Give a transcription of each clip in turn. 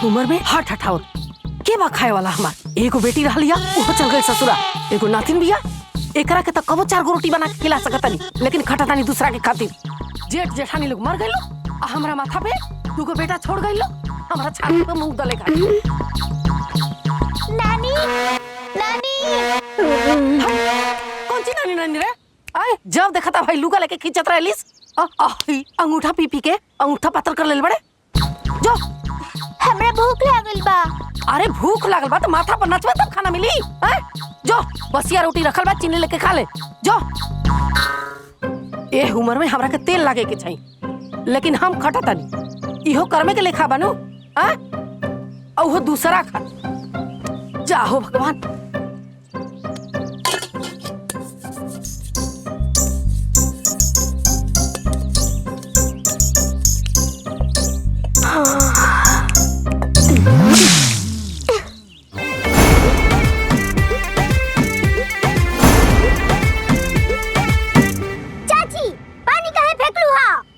उम्र में हाथ हटाओ के बा खाए वाला हमार एगो बेटी रहलिया वो चल गई ससुरा एगो नातिन बिया एकरा के त कबो 4 गो रोटी बना के खिला सकतनी लेकिन खटतानी दूसरा के खातिर जेठ जेठानी लोग मर गइलो आ हमरा माथा पे दुगो बेटा छोड़ गइलो हमरा छाती पे मुंह दले खाई नानी नानी कौन सी नानी नानी रे आए जब देखा था भाई लुगा लेके खींचत रहलिस अंगूठा पी पी के अंगूठा पत्थर कर लेल बड़े जो हमरा भूख लागल बा। अरे भूख लागल बा तो माथा पर नचबे तब खाना मिली हैं जो बसिया रोटी रखल बा चीनी लेके खा ले जो ए उम्र में हमरा के तेल लागे के चाहिए लेकिन हम खटतनी इहो कर्मे के लेखा बनू हैं औ दूसरा खा जाहो भगवान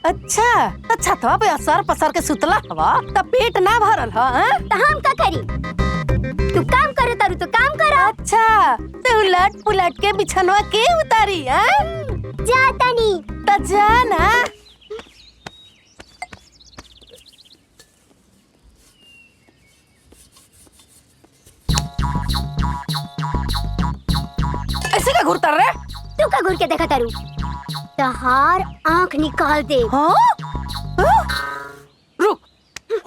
अच्छा तो अब असर पसर के सुतला हवा तब पेट ना भरल ह त हम का करी तू काम करे तारू तो काम कर। अच्छा तो उलट पुलट के बिछनवा के उतारी हैं जा तनी त जा ना ऐसे का घुरता रे तू का घुर के देखा तारू तहार आँख निकाल दे। हाँ? रुक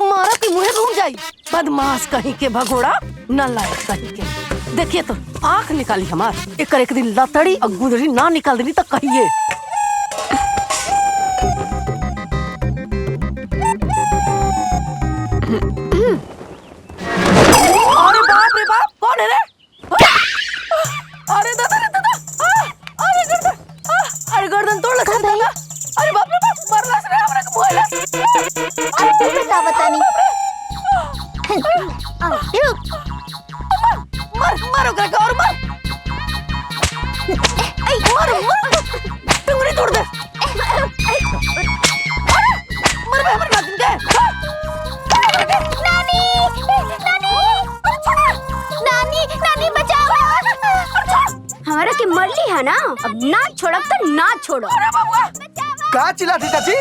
मारा की मुहे घूम जाई बदमाश कहीं के भगोड़ा न लायक कहीं के देखिए तो आँख निकाली हमार एक दिन लतड़ी और गुदड़ी ना निकाल देनी तो कहिए अरे बाप रे बाप कौन है रे अरे दादा रे दादा अरे गर्दन अरे गर्दन तोड़ लगा दादा अरे बाप रे बाप मरला से हमरा के मोहला अरे बता बतानी मारो कर और मार मारो टंगड़ी तोड़ दे मर बे हमर नागिन के नानी नानी नानी बचाओ हमारा के मरली है ना अब ना छोड़ब तो ना छोड़ो। अरे बाबूआ का चिल्लाती चाची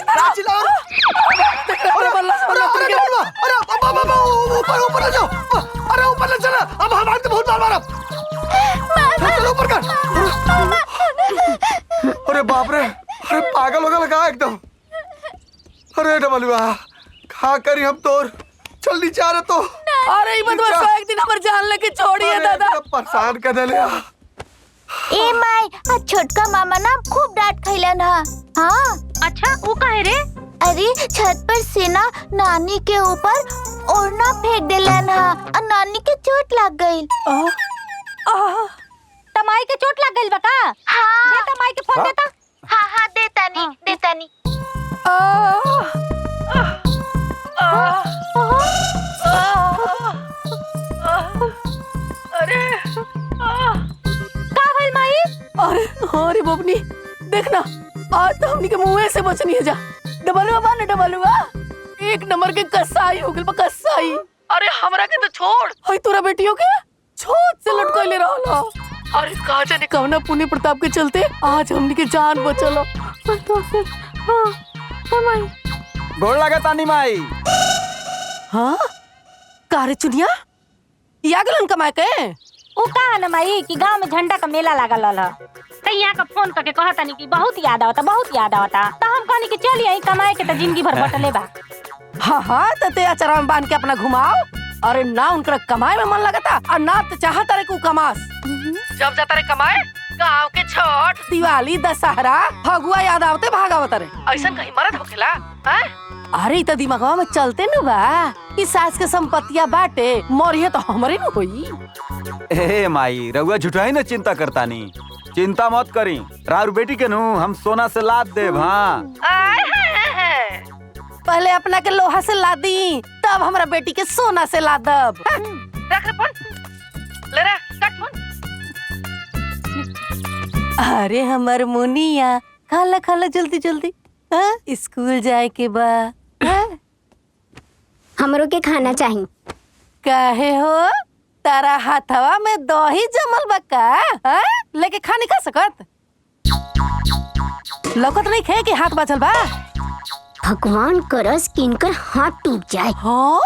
का चिल्लाओ अरे बल्ला अरे बाबा ऊपर ऊपर ले जाओ अरे ऊपर ले चला अब हमारे तो बहुत मार मारा चलो ऊपर कर अरे बाप रे अरे पागल होगा लगा एकदम अरे डबलुआ खा करी हम तो चल नीचे आ रहे तो अरे ये बदमाश एक दिन हमारे जान लेके छोड़िए दादा परेशान कर दे लिया ए माई आज छोटका मामा ना खूब डांट खइलन हा। हाँ अच्छा वो काहे रे? अरे छत पर से ना नानी के ऊपर ओढ़ना फेंक देलन हा और नानी के चोट लग गई। तमाई के चोट लग गइल बा का? हाँ दे तमाई के फोन देता। हाँ हाँ देता नी अरे का भइल माई? अरे अरे बबनी देखना आज तो हमनी के मुंह से बचनी है जा डबलुआ बा ना डबलुआ एक नंबर के कसाई हो गइल बा कसाई अरे हमरा के तो छोड़ हई तोरा बेटियों के छोट से लटकइले रहल अरे कहा जाने कवना पुण्य प्रताप के चलते आज हमनी के जान बचल। हां माई गोड़ लगा तानी माई हाँ कारे चुनिया या गलन कमाए के वो का ना माई कि गांव में झंडा का मेला लागल रहल त यहाँ का फोन करके कहतानी कि बहुत याद आवता त हम कहनी कि चल यही कमाए के त जिंदगी भर बटले बा। हाँ हाँ ते अचारा में बांध के अपना घुमाओ अरे ना उनका कमाए में मन लगता और ना तो चाहता रे को कमास जब जाता रे कमाए गाँव के छठ दिवाली दशहरा फगुआ याद आवते भागावत रे ऐसा कहीं मरद होखेला हैं? अरे त दिमागवा में चलते न बा कि सास के संपत्तियां बाटे मरिए तो हमरे न होई। ए माई रउआ झुठाई न चिंता करतानी चिंता मत करी रारू बेटी के नु हम सोना से लाद देब। हाँ पहले अपना के लोहा से लादी तब हमरा बेटी के सोना से लादब। रख रे फोन ले रे कट फोन। अरे हमर मुनिया खाला खाला जल्दी जल्दी हाँ स्कूल जाए के बा। हमरो के खाना चाहिए। काहे हो तारा हाथवा में दही जमल बा का? हाँ? लेके खा नहीं खा सकत? लौकत नहीं खे कि हाथ बचल बा? भगवान करस कि इनकर हाथ टूट जाए। हाँ?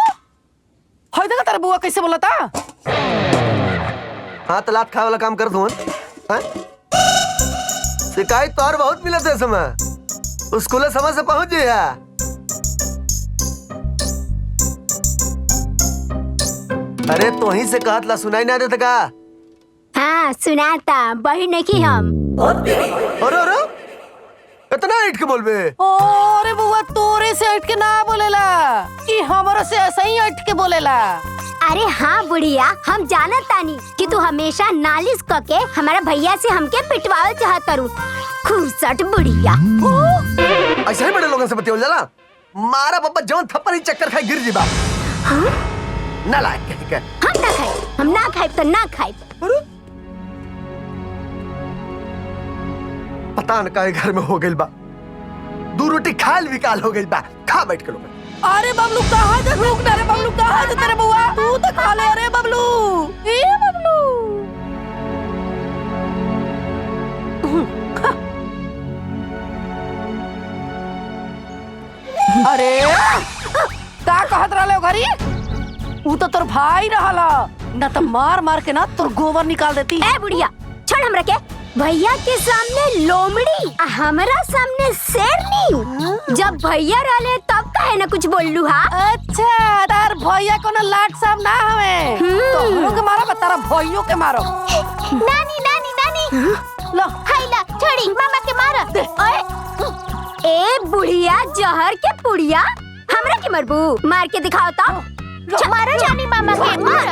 होय देखा तारा बुआ कैसे बोलता? हाथ लात खाए वाला काम कर दो। शिकायत तो और बहुत मिलत है समय। स्कूल समय से पहुंच गया। अरे तो ही से कहत ला सुनाई ना देता का? हाँ सुनाता बही नहीं की हम। अरे इतना इट के बोलबे? अरे बुआ तोरे से हट के ना बोलेला कि हमारा से ऐसा ही हट के बोलेला। अरे हाँ बुढ़िया, हम जानत तानी कि तू हमेशा नालिश करके हमारा भैया से हमके पिटवावे चाहत करू। खूसट बुढ़िया। ऐसा ही बड़े लोगों से बतियावल जाला। मारा बाबा जौन थप्पड़ ही चक्कर खाई गिर जीबा। ना लायक के हम ना खाए तो ना खाए। पता न काहे घर में हो गइल बा। 2 रोटी खाल विकाल हो गइल बा। खा बैठ के लोग। अरे बबलू कहाँ जा रुक ना रे बबलू कहाँ जा तेरे बुआ? तू तो खा ले। अरे बबलू ए बबलू अरे का कहत रहले घरी? ऊ तो तोर भाई रहला ना तो मार मार के ना तोर गोबर निकाल देती। ए बुढ़िया छोड़ हमरा के। भैया के सामने लोमड़ी हमारा सामने शेरनी। जब भैया रहले तब काहे ना कुछ बोललू हा? अच्छा तार भैया को ना लाट साहब ना हवे तो हम के मारो तारा भैयो के मारो। नानी नानी नानी लो हाइला छोड़ी मामा के मार। ओए ए बुढ़िया जहर के पुड़िया हमरा के मरबू? मार के दिखाओ तो। मारो जानी मामा के मार।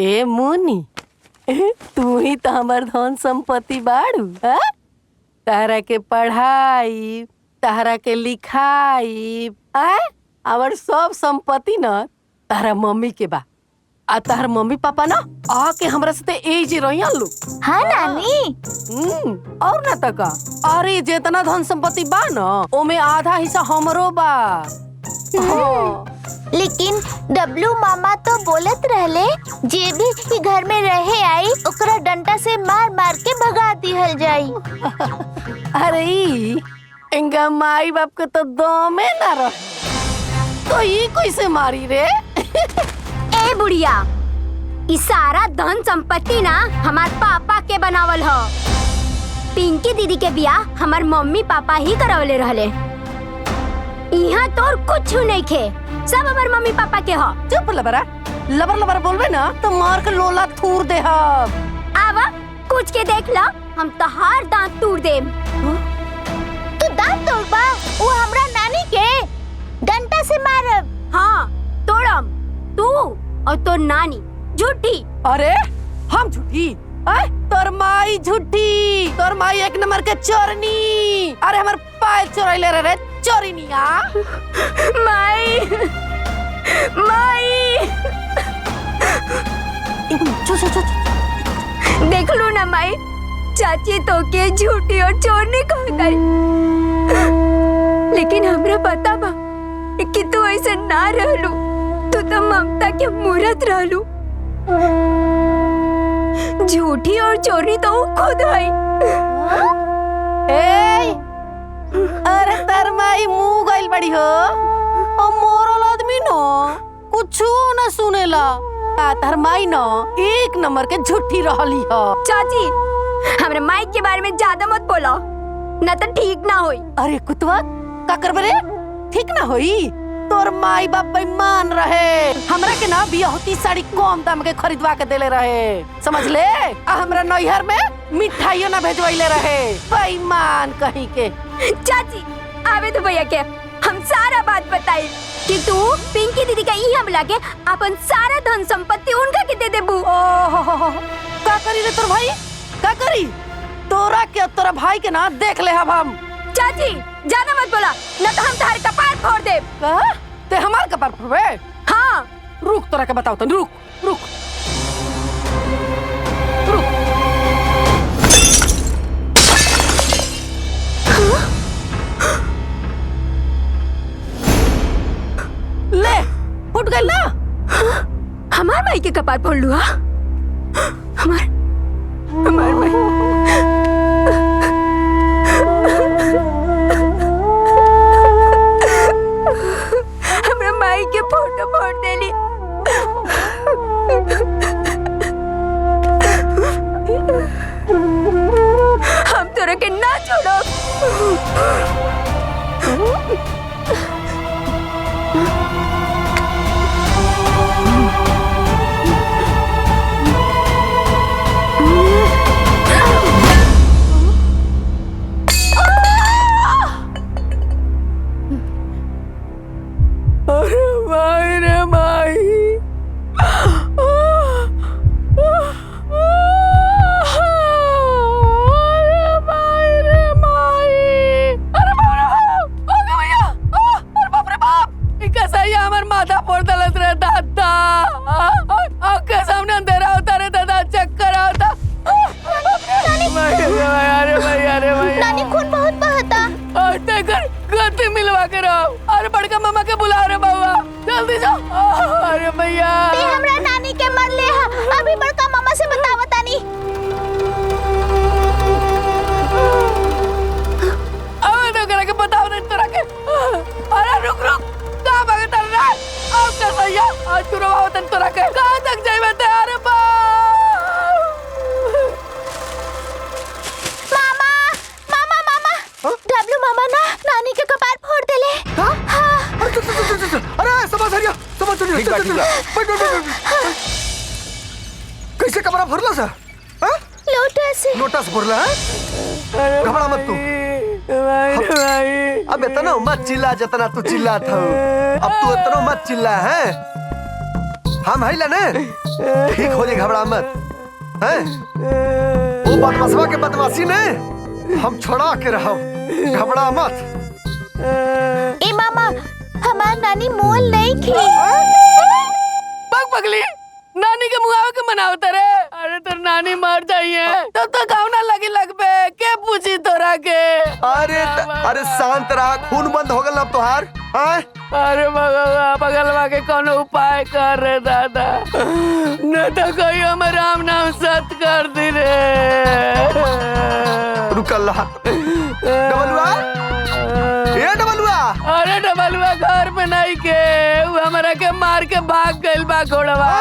ए मुनी तू ही तो हमार धन संपत्ति बाड़ू। तारा के पढ़ाई, तारा के लिखाई, हमार सब संपत्ति न तारा मम्मी के बा। आ तार मम्मी पापा ना आके हमरा साथे एजे रहिया लो। हाँ नानी। और ना तका अरे जितना धन संपत्ति बा ना ओमे आधा हिस्सा हमरो बा। लेकिन डब्लू मामा तो बोलत रहले जे भी घर में रहे आई ओकरा डंडा से मार मार के भगा दिहल जाई। अरे इंगा माई बाप के तो दमे ना रह तो ये कैसे मारी रे? ए बुढ़िया, ई सारा धन संपत्ति ना हमार पापा के बनावल ह। पिंकी दीदी के बियाह हमार मम्मी पापा ही करावले रहले। यहाँ तोर कुछ नहीं खे, सब हमार मम्मी पापा के ह। चुप लबरा, लबर लबर बोलबे ना तो मार के लोला थूर दे हम। आवा कुछ के देख ला, हम तहार दांत तोड़ देम। तू दांत तोड़बा? वो हमरा नानी के डंडा से मारब। हाँ तोड़म, तू और तोर नानी झूठी। अरे हम झूठी? तोर माई झूठी, तोर माई एक नंबर के चोरनी। अरे हमार पायल चोरैले रे चोरनिया। माई माई देख लो ना माई, चाची तो के झूठी और चोरनी कहताई, लेकिन हमरा पता बा कि तू ऐसे ना रहलू। तू तो ममता के मूरत रहलू। झूठी और चोरी तो वो खुद है। अरे तार माई मुंह गइल बड़ी हो, और मोरल आदमी न कुछ न सुनेला। तार माई न एक नंबर के झूठी रहली हो। चाची हमरा माई के बारे में ज्यादा मत बोलो, ना तो ठीक ना होई। अरे कुतवा का करबे रे? ठीक ना होई? तोर माई बाप बेईमान रहे, हमरा के ना बियाहती साड़ी कम दाम के खरीदवा के देले रहे, समझ ले। आ हमरा नैहर में मिठाइयो ना भेजवाइले रहे, बेईमान कहीं के। चाची आवे तो भैया के हम सारा बात बताई कि तू पिंकी दीदी का यहाँ बुला के अपन सारा धन संपत्ति उनका के दे देबू। का करी रे तोर भाई? का करी? तोरा के तोरा भाई के ना देख ले हम। चाची ज्यादा मत बोला, न तो हम तार कपार फोड़ देब। का? ते हमार कपार फोड़बे? हाँ रुक तोरा के बताओ तनी, रुक रुक रुक। ले फुट गइल ना? हमार माई के कपार फोड़ लुआ? हमार माई हमरा माई के फोटो फोड़ देली। हम तोरा के ना छोड़ो। अरे माई रे माई, हमार माथा फोड़ दलत रे दादा। आँख सामने अंधेरा होता रे दादा, चक्कर आता। नानी खून बहुत बहता। गति मिलवा के रहो। अरे बड़का मामा के बुला रे बाबा, जल्दी जाओ। अरे भैया हमरा नानी के मर ले हा। अभी बड़का मामा से बतावा तानी। अब तो करा के बताओ नहीं तोरा के। अरे रुक रुक, कहाँ भागे चल रहा है? अब क्या सैया आज तू रवा तन तोरा के कहाँ तक जाइबे ते? अरे बा डब्लू मामा ना नानी के कपार फोड़ देले। अरे समझ हरिया, समझ हरिया। ठीक बा, ठीक बा। कैसे कपड़ा भरला सा? लोटा से भरला है? घबरा मत तू। अब इतना मत चिल्ला जितना तू चिल्ला था। अब तू इतना मत चिल्ला है। हम है ने ठीक हो जाए, घबरा मत। हैं वो बदमाशवा के बदमाशी ने हम छोड़ा के रहो, घबरा मत। ए मामा, हमार नानी मोल नहीं खी। पग पगली नानी के मुआवे के मनावत रे। अरे तो नानी मर जाइए तब तो गाँव ना लगी लगबे, के पूछी तोरा के। अरे शांत रहा, खून बंद हो गल अब तोहार। अरे बगलवा के कोनो उपाय कर रे दादा, न तो कोई हम राम नाम सत कर दी रे। रुकल डबलुआ, ये डबलुआ। अरे डबलुआ घर पे नहीं के, वो हमरा के मार के भाग गइल बा घोड़वा।